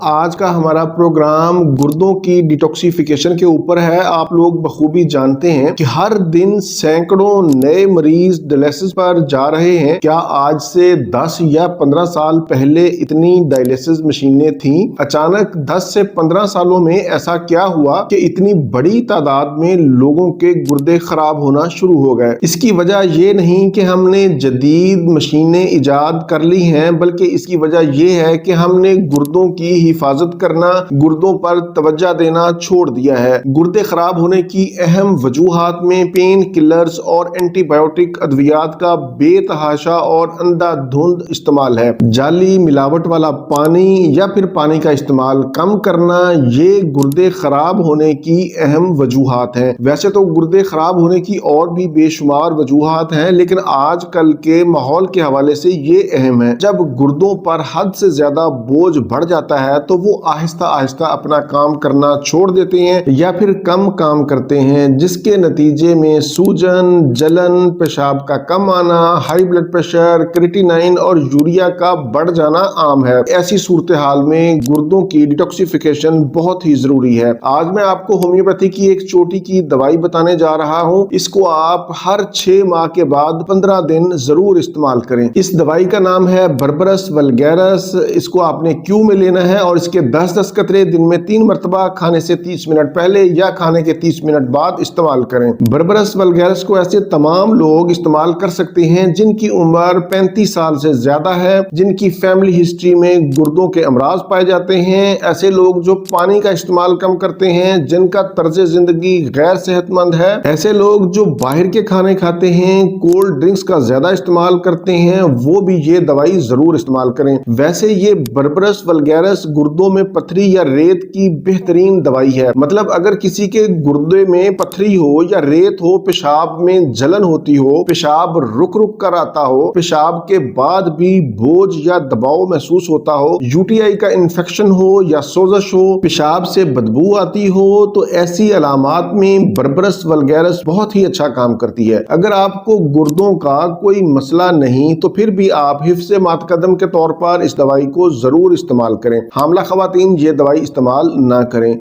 آج کا ہمارا پروگرام گردوں کی ڈیٹاکسیفیکیشن کے اوپر ہے۔ آپ لوگ بخوبی جانتے ہیں کہ ہر دن سینکڑوں نئے مریض ڈائلیسس پر جا رہے ہیں۔ کیا آج سے 10 یا 15 سال پہلے اتنی ڈائلیسس مشینیں تھیں؟ اچانک 10 سے 15 سالوں میں ایسا کیا ہوا کہ اتنی بڑی تعداد میں لوگوں کے گردے خراب ہونا شروع ہو گئے؟ اس کی وجہ یہ نہیں کہ ہم نے جدید مشینیں ایجاد کر لی ہیں، بلکہ اس کی وجہ یہ ہے کہ ہم نے گردوں کی حفاظت کرنا، گردوں پر توجہ دینا چھوڑ دیا ہے۔ گردے خراب ہونے کی اہم وجوہات میں پین کلرز اور اینٹی بائیوٹک ادویات کا بے تحاشا اور اندھا دھند استعمال ہے۔ جعلی ملاوٹ والا پانی یا پھر پانی کا استعمال کم کرنا، یہ گردے خراب ہونے کی اہم وجوہات ہیں۔ ویسے تو گردے خراب ہونے کی اور بھی بے شمار وجوہات ہیں، لیکن آج کل کے ماحول کے حوالے سے یہ اہم ہے۔ جب گردوں پر حد سے زیادہ بوجھ بڑھ جاتا ہے تو وہ آہستہ آہستہ اپنا کام کرنا چھوڑ دیتے ہیں یا پھر کم کام کرتے ہیں، جس کے نتیجے میں سوجن، جلن، پیشاب کا کم آنا، ہائی بلڈ پریشر، کریٹینائن اور یوریا کا بڑھ جانا عام ہے۔ ایسی صورتحال میں گردوں کی ڈیٹاکسیفیکیشن بہت ہی ضروری ہے۔ آج میں آپ کو ہومیوپیتھی کی ایک چوٹی کی دوائی بتانے جا رہا ہوں۔ اس کو آپ ہر 6 ماہ کے بعد 15 دن ضرور استعمال کریں۔ اس دوائی کا نام ہے بربرس ولگیرس۔ اس کو آپ نے کیو میں لینا ہے اور اس کے 10 قطرے دن میں 3 مرتبہ کھانے سے 30 منٹ پہلے یا کھانے کے 30 منٹ بعد استعمال کریں۔ بربرس ولگیرس کو ایسے تمام لوگ استعمال کر سکتے ہیں جن کی عمر 35 سال سے زیادہ ہے، جن کی فیملی ہسٹری میں گردوں کے امراض پائے جاتے ہیں، ایسے لوگ جو پانی کا استعمال کم کرتے ہیں، جن کا طرز زندگی غیر صحت مند ہے، ایسے لوگ جو باہر کے کھانے کھاتے ہیں، کولڈ ڈرنکس کا زیادہ استعمال کرتے ہیں، وہ بھی یہ دوائی ضرور استعمال کریں۔ ویسے یہ بربرس ولگیرس گردوں میں پتھری یا ریت کی بہترین دوائی ہے۔ مطلب اگر کسی کے گردے میں پتھری ہو یا ریت ہو، پیشاب میں جلن ہوتی ہو، پیشاب رک رک کر آتا ہو، پیشاب کے بعد بھی بوجھ یا دباؤ محسوس ہوتا ہو، یو ٹی آئی کا انفیکشن ہو یا سوزش ہو، پیشاب سے بدبو آتی ہو، تو ایسی علامات میں بربرس ولگیرس بہت ہی اچھا کام کرتی ہے۔ اگر آپ کو گردوں کا کوئی مسئلہ نہیں تو پھر بھی آپ حفظ ماتقدم کے طور پر اس دوائی کو ضرور استعمال کریں۔ حاملہ خواتین یہ دوائی استعمال نہ کریں۔